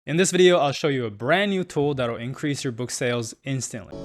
In this video, I'll show you a brand new tool that'll increase your book sales instantly.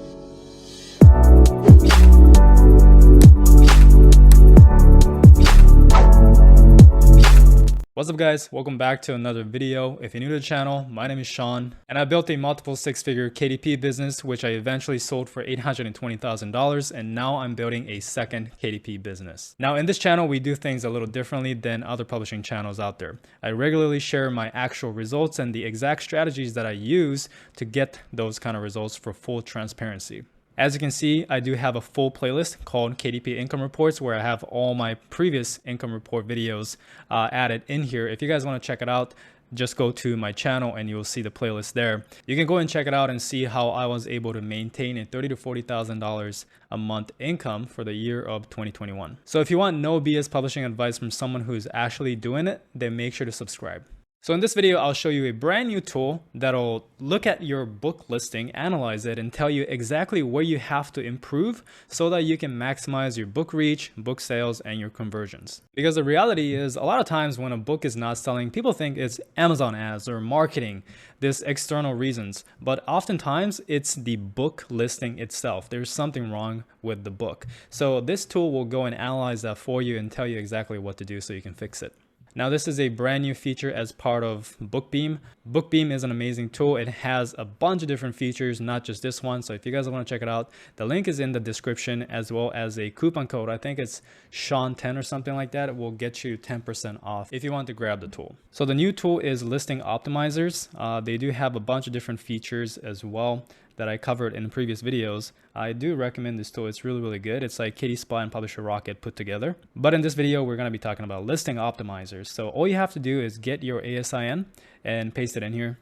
What's up guys, welcome back to another video. If you're new to the channel, my name is Sean and I built a multiple six-figure KDP business which I eventually sold for $820,000, and now I'm building a second KDP business. Now in this channel we do things a little differently than other publishing channels out there. I regularly share my actual results and the exact strategies that I use to get those kind of results for full transparency. As you can see, I do have a full playlist called KDP Income Reports where I have all my previous income report videos added in here. If you guys want to check it out, just go to my channel and you'll see the playlist there. You can go and check it out and see how I was able to maintain a $30,000 to $40,000 a month income for the year of 2021. So if you want no BS publishing advice from someone who's actually doing it, then make sure to subscribe. So in this video, I'll show you a brand new tool that'll look at your book listing, analyze it, and tell you exactly where you have to improve so that you can maximize your book reach, book sales, and your conversions. Because the reality is, a lot of times when a book is not selling, people think it's Amazon ads or marketing, this external reasons, but oftentimes it's the book listing itself. There's something wrong with the book. So this tool will go and analyze that for you and tell you exactly what to do so you can fix it. Now this is a brand new feature as part of Bookbeam. Bookbeam is an amazing tool. It has a bunch of different features, not just this one. So if you guys want to check it out, the link is in the description, as well as a coupon code. I think it's Sean10 or something like that. It will get you 10% off if you want to grab the tool. So the new tool is Listing Optimizers. They do have a bunch of different features as well that I covered in previous videos. I do recommend this tool. It's really good. It's like KDSpot and Publisher Rocket put together. But in this video, we're going to be talking about listing optimizers. So all you have to do is get your ASIN and paste it in here.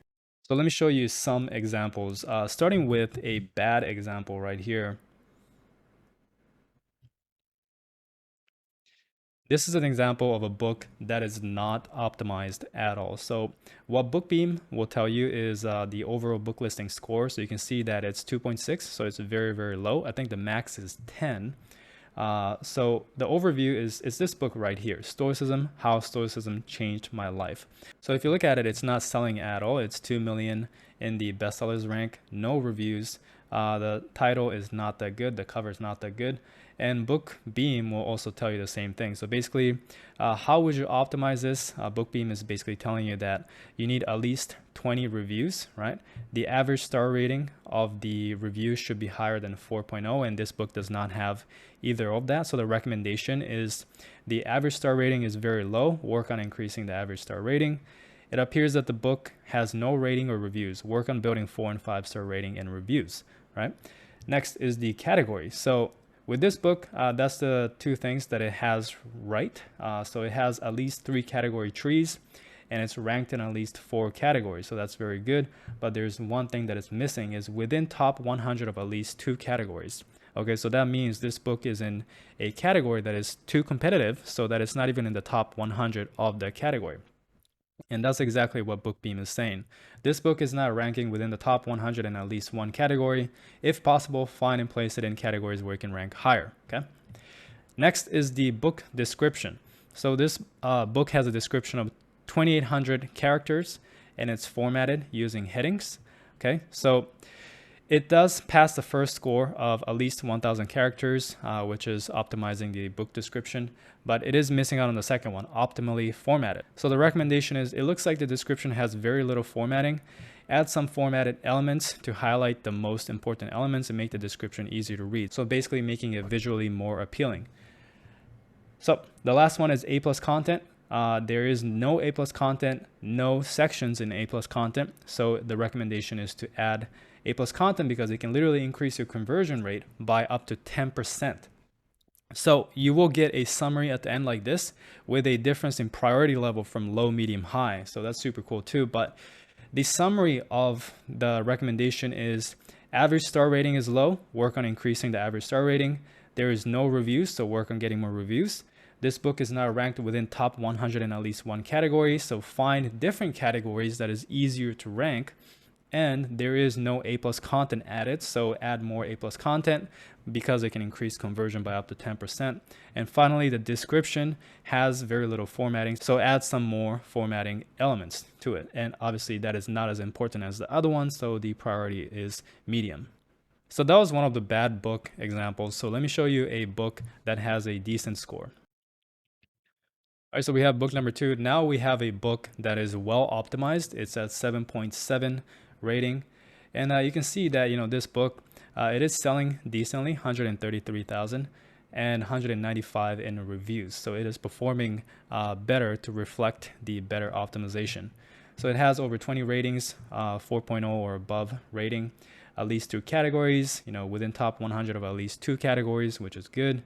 So let me show you some examples, starting with a bad example right here. This is an example of a book that is not optimized at all. So what Bookbeam will tell you is the overall book listing score. So you can see that it's 2.6. So it's very low. I think the max is 10. So the overview is this book right here, Stoicism, How Stoicism Changed My Life. So if you look at it, it's not selling at all. It's 2 million in the bestsellers rank, no reviews. The title is not that good. The cover is not that good. And Bookbeam will also tell you the same thing. So basically, how would you optimize this? Bookbeam is basically telling you that you need at least 20 reviews, right? The average star rating of the reviews should be higher than 4.0, and this book does not have either of that. So the recommendation is the average star rating is very low. Work on increasing the average star rating. It appears that the book has no rating or reviews. Work on building 4 and 5 star rating and reviews, right? Next is the category. So with this book, that's the two things that it has right. So it has at least 3 category trees and it's ranked in at least 4 categories. So that's very good. But there's one thing that is missing is within top 100 of at least 2 categories. Okay, so that means this book is in a category that is too competitive so that it's not even in the top 100 of the category. And that's exactly what Bookbeam is saying. This book is not ranking within the top 100 in at least one category. If possible, find and place it in categories where it can rank higher. Okay. Next is the book description. So this book has a description of 2,800 characters and it's formatted using headings. Okay. So it does pass the first score of at least 1,000 characters, which is optimizing the book description, but it is missing out on the second one, optimally formatted. So the recommendation is, it looks like the description has very little formatting. Add some formatted elements to highlight the most important elements and make the description easier to read. So basically making it visually more appealing. So the last one is A+ content. There is no A+ content, no sections in A+ content. So the recommendation is to add A+ content because it can literally increase your conversion rate by up to 10%. So you will get a summary at the end like this with a difference in priority level from low, medium, high. So that's super cool too. But the summary of the recommendation is average star rating is low. Work on increasing the average star rating. There is no reviews, so work on getting more reviews. This book is not ranked within top 100 in at least one category. So find different categories that is easier to rank. and there is no A+ content added, so add more A+ content because it can increase conversion by up to 10%. And finally, the description has very little formatting, so add some more formatting elements to it. And obviously that is not as important as the other one, so the priority is medium. So that was one of the bad book examples. So let me show you a book that has a decent score. All right, so we have book number 2. Now we have a book that is well optimized. It's at 7.7 rating. And you can see that, this book, it is selling decently, 133,000 and 195 in reviews. So it is performing better to reflect the better optimization. So it has over 20 ratings, 4.0 or above rating, at least 2 categories, within top 100 of at least 2 categories, which is good.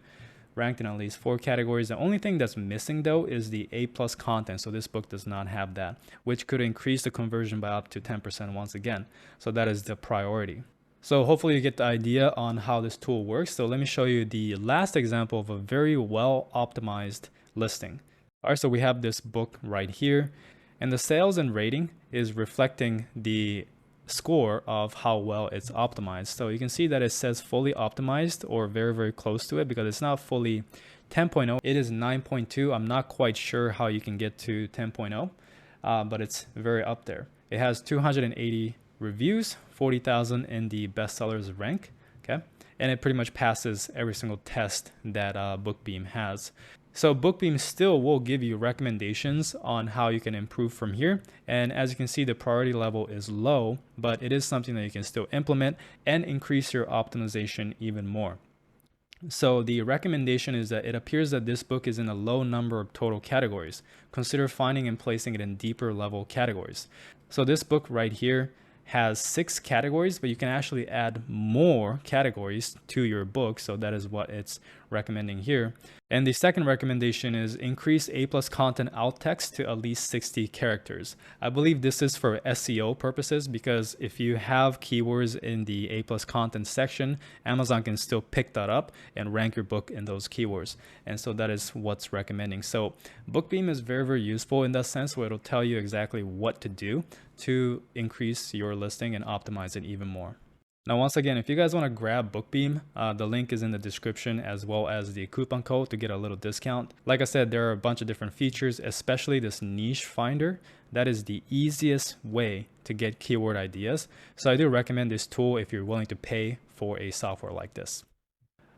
Ranked in at least 4 categories. The only thing that's missing though is the A+ content. So this book does not have that, which could increase the conversion by up to 10% once again. So that is the priority. So hopefully you get the idea on how this tool works. So let me show you the last example of a very well optimized listing. All right, so we have this book right here, and the sales and rating is reflecting the score of how well it's optimized. So you can see that it says fully optimized or very, very close to it because it's not fully 10.0. It is 9.2. I'm not quite sure how you can get to 10.0, but it's very up there. It has 280 reviews, 40,000 in the bestsellers rank, okay? And it pretty much passes every single test that BookBeam has. So BookBeam still will give you recommendations on how you can improve from here. And as you can see, the priority level is low, but it is something that you can still implement and increase your optimization even more. So the recommendation is that it appears that this book is in a low number of total categories. Consider finding and placing it in deeper level categories. So this book right here has 6 categories, but you can actually add more categories to your book. So that is what it's recommending here. And the second recommendation is increase A+ content alt text to at least 60 characters. I believe this is for SEO purposes because if you have keywords in the A+ content section, Amazon can still pick that up and rank your book in those keywords. And so that is what's recommending. So BookBeam is very, very useful in that sense where it'll tell you exactly what to do to increase your listing and optimize it even more. Now, once again, if you guys want to grab BookBeam, the link is in the description as well as the coupon code to get a little discount. Like I said, there are a bunch of different features, especially this niche finder. That is the easiest way to get keyword ideas. So I do recommend this tool if you're willing to pay for a software like this.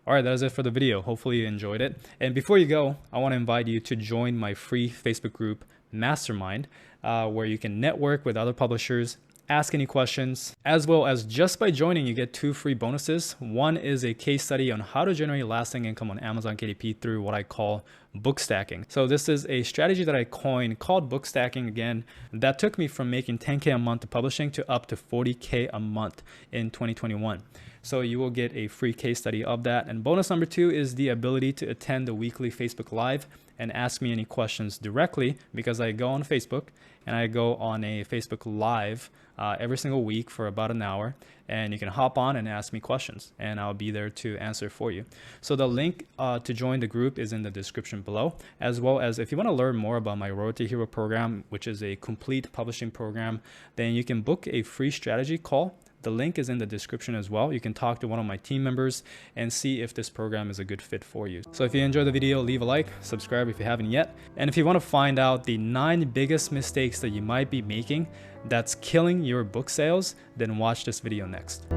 All right, that is it for the video. Hopefully you enjoyed it. And before you go, I want to invite you to join my free Facebook group, Mastermind, where you can network with other publishers, ask any questions, as well as just by joining, you get 2 free bonuses. One is a case study on how to generate lasting income on Amazon KDP through what I call book stacking. So this is a strategy that I coined called book stacking again. That took me from making 10K a month to publishing to up to 40K a month in 2021. So you will get a free case study of that. And bonus number 2 is the ability to attend the weekly Facebook Live and ask me any questions directly because I go on Facebook and I go on a Facebook Live every single week for about an hour, and you can hop on and ask me questions and I'll be there to answer for you. So the link to join the group is in the description below, as well as if you want to learn more about my Royalty Hero program, which is a complete publishing program, then you can book a free strategy call. The link is in the description as well. You can talk to one of my team members and see if this program is a good fit for you. So if you enjoyed the video, leave a like, subscribe if you haven't yet. And if you want to find out the 9 biggest mistakes that you might be making that's killing your book sales, then watch this video next.